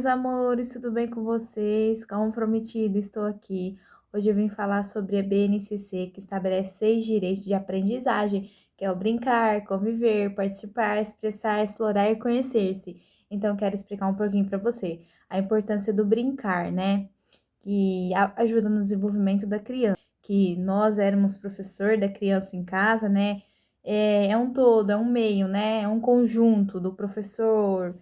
amores, tudo bem com vocês? Como prometido, estou aqui. Hoje eu vim falar sobre a BNCC, que estabelece 6 direitos de aprendizagem, que é o brincar, conviver, participar, expressar, explorar e conhecer-se. Então, eu quero explicar um pouquinho para você a importância do brincar, né? Que ajuda no desenvolvimento da criança. Que nós éramos professor da criança em casa, né? É um todo, é um meio, né? É um conjunto do professor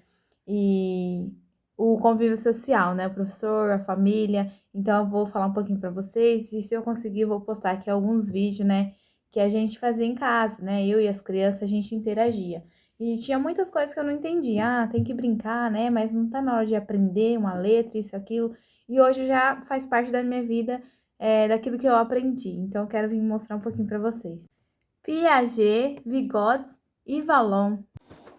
e o convívio social, né? O professor, a família. Então, eu vou falar um pouquinho para vocês e se eu conseguir, eu vou postar aqui alguns vídeos, né? Que a gente fazia em casa, né? Eu e as crianças, a gente interagia. E tinha muitas coisas que eu não entendia. Ah, tem que brincar, né? Mas não tá na hora de aprender uma letra, isso, aquilo. E hoje já faz parte da minha vida, daquilo que eu aprendi. Então, eu quero vir mostrar um pouquinho para vocês. Piaget, Vygotsky e Vallon.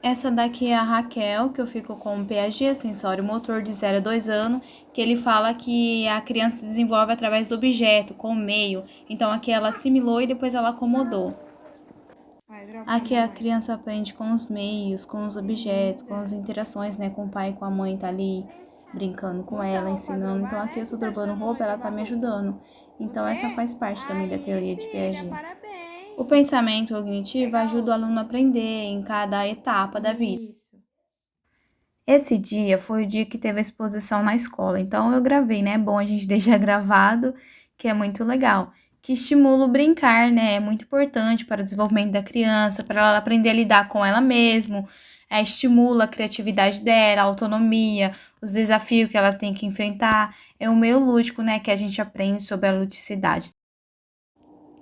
Essa daqui é a Raquel, que eu fico com o Piaget, sensório motor de 0 a 2 anos, que ele fala que a criança se desenvolve através do objeto, com o meio. Então aqui ela assimilou e depois ela acomodou. Aqui a criança aprende com os meios, com os objetos, com as interações, né? Com o pai e com a mãe, tá ali brincando com ela, ensinando. Então aqui eu tô trocando roupa, ela tá me ajudando. Então essa faz parte também da teoria de Piaget. O pensamento cognitivo ajuda o aluno a aprender em cada etapa da vida. Esse dia foi o dia que teve a exposição na escola, então eu gravei, né? É bom a gente deixar gravado, que é muito legal. Que estimula o brincar, né? É muito importante para o desenvolvimento da criança, para ela aprender a lidar com ela mesma, estimula a criatividade dela, a autonomia, os desafios que ela tem que enfrentar. É o meio lúdico, né? Que a gente aprende sobre a ludicidade.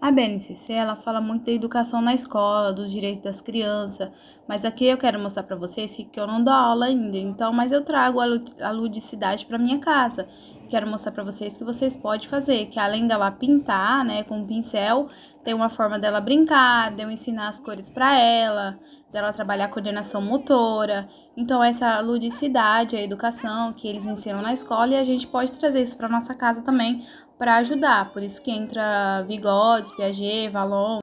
A BNCC, ela fala muito da educação na escola, dos direitos das crianças, mas aqui eu quero mostrar para vocês que eu não dou aula ainda, então, mas eu trago a ludicidade para minha casa. Quero mostrar para vocês que vocês podem fazer, que além dela pintar, né, com um pincel, tem uma forma dela brincar, de eu ensinar as cores para ela, dela trabalhar a coordenação motora. Então, essa ludicidade, a educação que eles ensinam na escola, e a gente pode trazer isso para nossa casa também, para ajudar. Por isso que entra Vygotsky, Piaget, Vallon.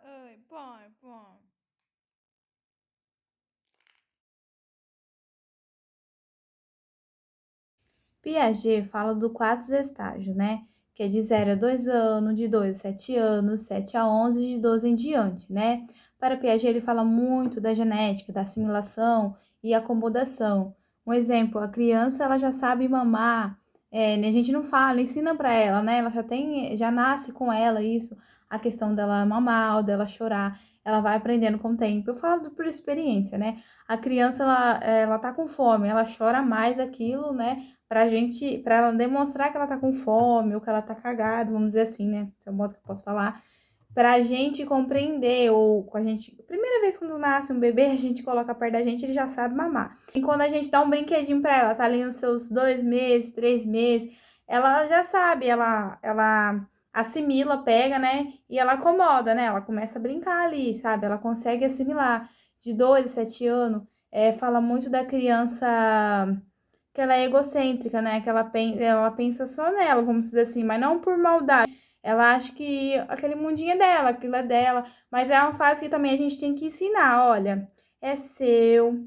Piaget fala do 4 estágios, né? Que é de 0 a 2 anos, de 2 a 7 anos, 7 a 11, de 12 em diante, né? Para Piaget, ele fala muito da genética, da assimilação e acomodação. Um exemplo, a criança ela já sabe mamar, a gente não fala, ensina para ela, né? Ela já nasce com ela isso, a questão dela mamar ou dela chorar, ela vai aprendendo com o tempo. Eu falo por experiência, né? A criança ela tá com fome, ela chora mais aquilo, né? Pra ela demonstrar que ela tá com fome ou que ela tá cagada, vamos dizer assim, né? Esse é o modo que eu posso falar. Pra gente compreender, ou com a gente. Primeira vez quando nasce um bebê, a gente coloca perto da gente, ele já sabe mamar. E quando a gente dá um brinquedinho pra ela, tá ali nos seus 2 meses, 3 meses, ela já sabe, ela assimila, pega, né? E ela acomoda, né? Ela começa a brincar ali, sabe? Ela consegue assimilar. De 2 a 7 anos, fala muito da criança que ela é egocêntrica, né? Que ela pensa só nela, vamos dizer assim, mas não por maldade. Ela acha que aquele mundinho é dela, aquilo é dela, mas é uma fase que também a gente tem que ensinar, olha, é seu,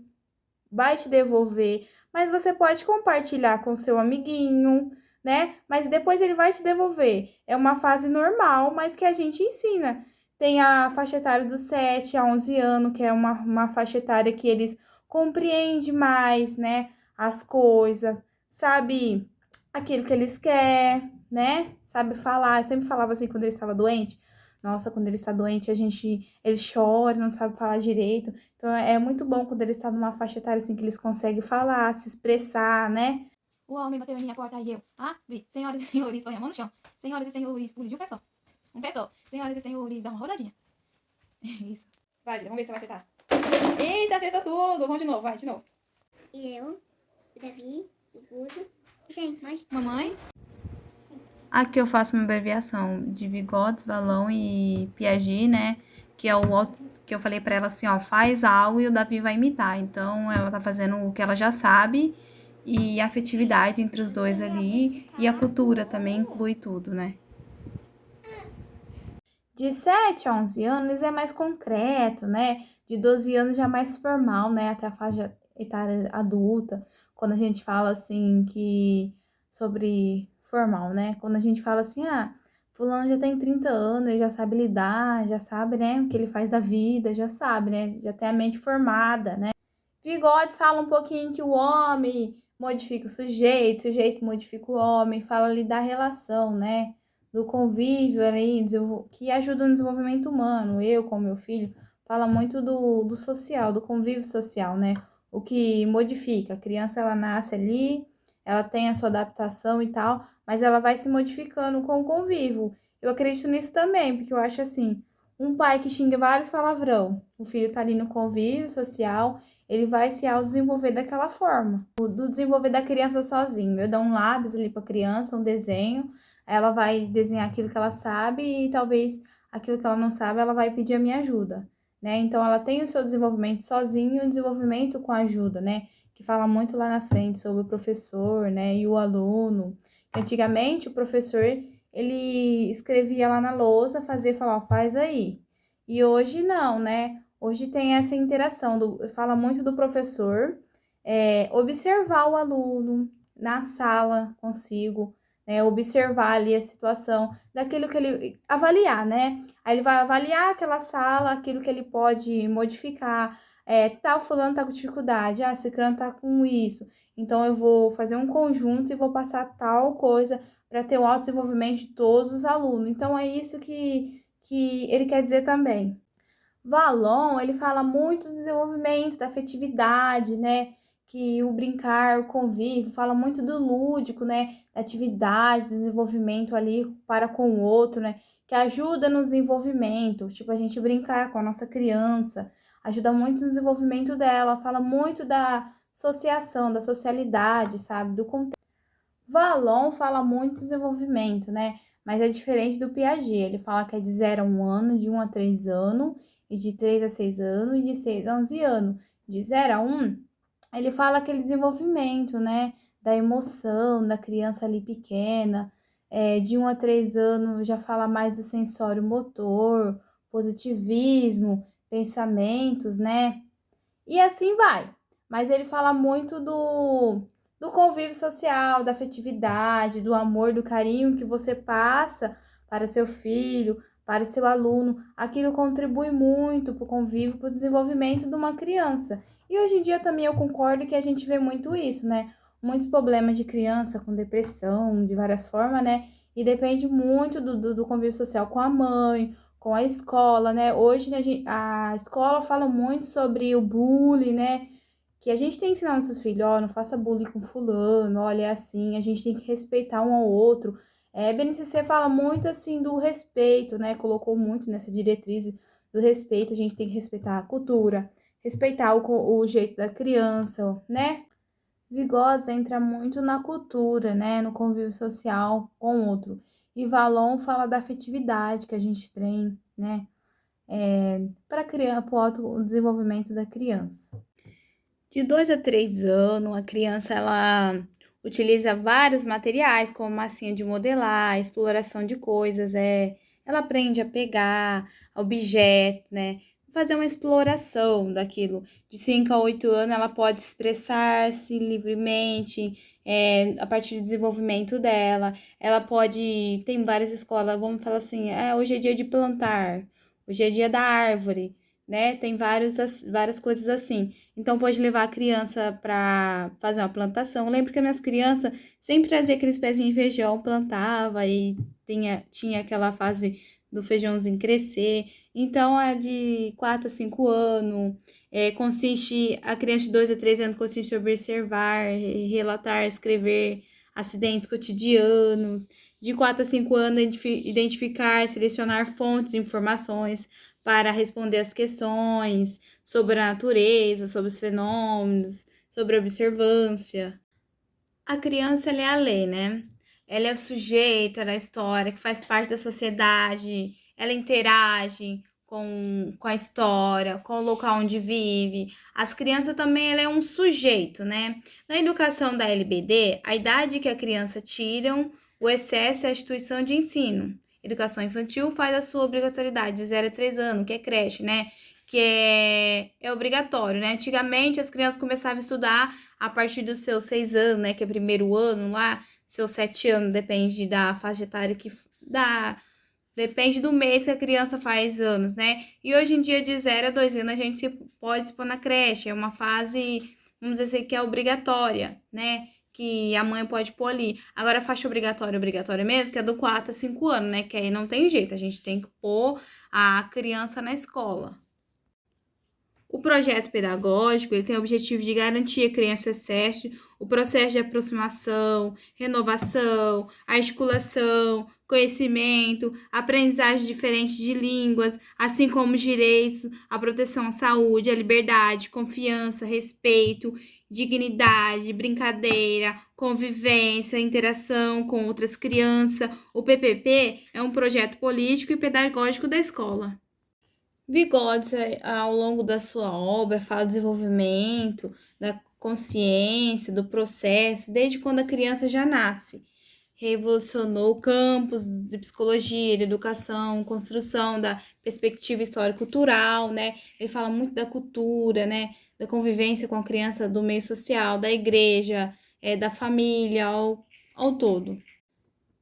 vai te devolver, mas você pode compartilhar com seu amiguinho, né? Mas depois ele vai te devolver. É uma fase normal, mas que a gente ensina. Tem a faixa etária dos 7 a 11 anos, que é uma faixa etária que eles compreendem mais, né? As coisas, sabe aquilo que eles querem, né? Sabe falar. Eu sempre falava assim quando ele estava doente. Nossa, quando ele está doente, ele chora, não sabe falar direito. Então, é muito bom quando ele está numa faixa etária assim que eles conseguem falar, se expressar, né? O homem bateu em minha porta e eu abri. Senhoras e senhores, põe a mão no chão. Senhoras e senhores, pule de um pé só. Um pé só. Senhoras e senhores, dá uma rodadinha. Isso. Vai, vamos ver se você vai acertar. Eita, acertou tudo. Vamos de novo, vai, de novo. E eu, o Davi, o Guto. E tem mais? Mamãe? Aqui eu faço uma abreviação de Vygotsky, Vallon e Piaget, né? Que é que eu falei pra ela assim, ó, faz algo e o Davi vai imitar. Então ela tá fazendo o que ela já sabe e a afetividade entre os dois ali e a cultura também inclui tudo, né? De 7 a 11 anos é mais concreto, né? De 12 anos já é mais formal, né? Até a faixa etária adulta. quando a gente fala assim que sobre formal, né? Quando a gente fala assim, fulano já tem 30 anos, ele já sabe lidar, já sabe, né, o que ele faz da vida, já sabe, né? Já tem a mente formada, né? Vigotes fala um pouquinho que o homem modifica o sujeito modifica o homem, fala ali da relação, né? Do convívio ali, que ajuda no desenvolvimento humano. Eu, com meu filho, fala muito do social, do convívio social, né? O que modifica. A criança, ela nasce ali, ela tem a sua adaptação e tal, mas ela vai se modificando com o convívio. Eu acredito nisso também, porque eu acho assim, um pai que xinga vários palavrão, o filho tá ali no convívio social, ele vai se autodesenvolver daquela forma. Do desenvolver da criança sozinho. Eu dou um lápis ali para a criança, um desenho, ela vai desenhar aquilo que ela sabe e talvez aquilo que ela não sabe, ela vai pedir a minha ajuda, né? Então ela tem o seu desenvolvimento sozinho e o desenvolvimento com ajuda, né? Que fala muito lá na frente sobre o professor, né, e o aluno. Antigamente o professor, ele escrevia lá na lousa, fazia falar, ó, faz aí. E hoje não, né? Hoje tem essa interação, fala muito do professor, observar o aluno na sala consigo, né, observar ali a situação daquilo que ele avaliar, né? Aí ele vai avaliar aquela sala, aquilo que ele pode modificar. Tal fulano tá com dificuldade, esse ciclano tá com isso. Então eu vou fazer um conjunto e vou passar tal coisa para ter o autodesenvolvimento de todos os alunos. Então é isso que ele quer dizer também. Valon, ele fala muito do desenvolvimento, da afetividade, né? Que o brincar, o convívio, fala muito do lúdico, né? Da atividade, do desenvolvimento ali para com o outro, né? Que ajuda no desenvolvimento, tipo a gente brincar com a nossa criança, ajuda muito no desenvolvimento dela, fala muito da associação, da socialidade, sabe? Do contexto. Valon fala muito do desenvolvimento, né? Mas é diferente do Piaget. Ele fala que é de 0 a 1 ano, de 1 a 3 anos, e de 3 a 6 anos, e de 6 a 11 anos. De 0 a 1, ele fala aquele desenvolvimento, né? Da emoção, da criança ali pequena. De 1 a 3 anos já fala mais do sensório motor, positivismo, pensamentos, né? E assim vai. Mas ele fala muito do convívio social, da afetividade, do amor, do carinho que você passa para seu filho, para seu aluno. Aquilo contribui muito para o convívio, para o desenvolvimento de uma criança. E hoje em dia também eu concordo que a gente vê muito isso, né? Muitos problemas de criança com depressão, de várias formas, né? E depende muito do convívio social com a mãe, com a escola, né? Hoje a escola fala muito sobre o bullying, né? Que a gente tem que ensinar nossos filhos, ó, não faça bullying com fulano, olha, é assim, a gente tem que respeitar um ao outro. BNCC fala muito, assim, do respeito, né? Colocou muito nessa diretriz do respeito, a gente tem que respeitar a cultura, respeitar o jeito da criança, né? Vygotsky entra muito na cultura, né? No convívio social com o outro. E Valon fala da afetividade que a gente tem, né? Para o autodesenvolvimento da criança. De 2 a 3 anos, a criança ela utiliza vários materiais, como massinha de modelar, exploração de coisas, ela aprende a pegar objetos, né? Fazer uma exploração daquilo. De 5 a 8 anos, ela pode expressar-se livremente, a partir do desenvolvimento dela. Ela pode. Tem várias escolas, vamos falar assim: hoje é dia de plantar, hoje é dia da árvore, né? Tem várias coisas assim. Então, pode levar a criança para fazer uma plantação. Eu lembro que as minhas crianças sempre traziam aqueles pezinhos de feijão, plantava e tinha aquela fase do feijãozinho crescer. Então, é de 4 a 5 anos. A criança de 2 a 3 anos consiste em observar, relatar, escrever acidentes cotidianos. De 4 a 5 anos, identificar, selecionar fontes de informações para responder as questões sobre a natureza, sobre os fenômenos, sobre a observância. A criança, ela é a lei, né? Ela é o sujeito da história, que faz parte da sociedade, ela interage com a história, com o local onde vive. As crianças também, ela é um sujeito, né? Na educação da LBD, a idade que a criança tiram, o excesso é a instituição de ensino. Educação infantil faz a sua obrigatoriedade de 0 a 3 anos, que é creche, né? que é obrigatório, né? Antigamente as crianças começavam a estudar a partir dos seus 6 anos, né? Que é primeiro ano lá, seus 7 anos, depende da faixa etária que dá. Depende do mês que a criança faz anos, né? E hoje em dia, de 0 a 2 anos, a gente pode expor na creche. É uma fase, vamos dizer assim, que é obrigatória, né? Que a mãe pode pôr ali. Agora, a faixa obrigatória mesmo, que é do 4 a 5 anos, né? Que aí não tem jeito, a gente tem que pôr a criança na escola. O projeto pedagógico ele tem o objetivo de garantir a criança acesso o processo de aproximação, renovação, articulação, conhecimento, aprendizagem diferente de línguas, assim como os direitos, a proteção à saúde, à liberdade, confiança, respeito, dignidade, brincadeira, convivência, interação com outras crianças. O PPP é um projeto político e pedagógico da escola. Vygotsky, ao longo da sua obra, fala do desenvolvimento, da consciência, do processo, desde quando a criança já nasce. Revolucionou campos de psicologia, de educação, construção da perspectiva histórico-cultural, né? Ele fala muito da cultura, né? Da convivência com a criança do meio social, da igreja, da família, ao todo.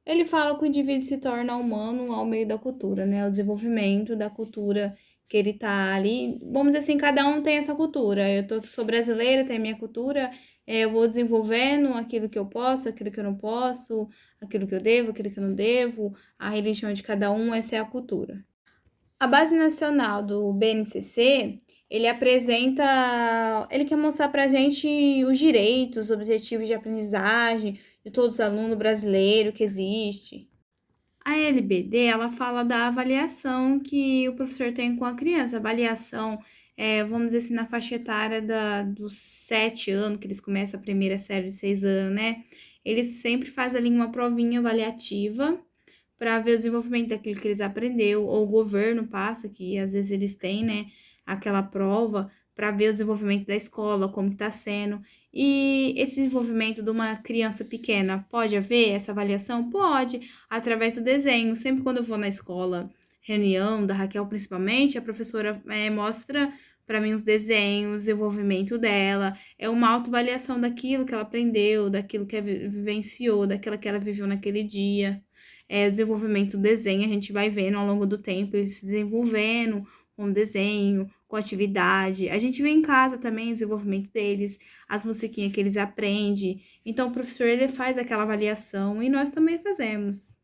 Ele fala que o indivíduo se torna humano ao meio da cultura, né? O desenvolvimento da cultura que ele tá ali. Vamos dizer assim, cada um tem essa cultura. Sou brasileira, tenho a minha cultura, eu vou desenvolvendo aquilo que eu posso, aquilo que eu não posso, aquilo que eu devo, aquilo que eu não devo, a religião de cada um, essa é a cultura. A base nacional do BNCC, ele quer mostrar pra gente os direitos, os objetivos de aprendizagem de todos os alunos brasileiros que existe. A LBD, ela fala da avaliação que o professor tem com a criança. Avaliação, vamos dizer assim, na faixa etária dos 7 anos, que eles começam a primeira série de 6 anos, né? Eles sempre fazem ali uma provinha avaliativa para ver o desenvolvimento daquilo que eles aprenderam, ou o governo passa, que às vezes eles têm, né, aquela prova para ver o desenvolvimento da escola, como que está sendo. E esse desenvolvimento de uma criança pequena, pode haver essa avaliação? Pode, através do desenho. Sempre quando eu vou na escola, reunião da Raquel principalmente, a professora mostra para mim os desenhos, o desenvolvimento dela, é uma autoavaliação daquilo que ela aprendeu, daquilo que ela vivenciou, daquilo que ela viveu naquele dia. O desenvolvimento do desenho, a gente vai vendo ao longo do tempo, ele se desenvolvendo com o desenho, com atividade. A gente vê em casa também o desenvolvimento deles, as musiquinhas que eles aprendem. Então, o professor, ele faz aquela avaliação e nós também fazemos.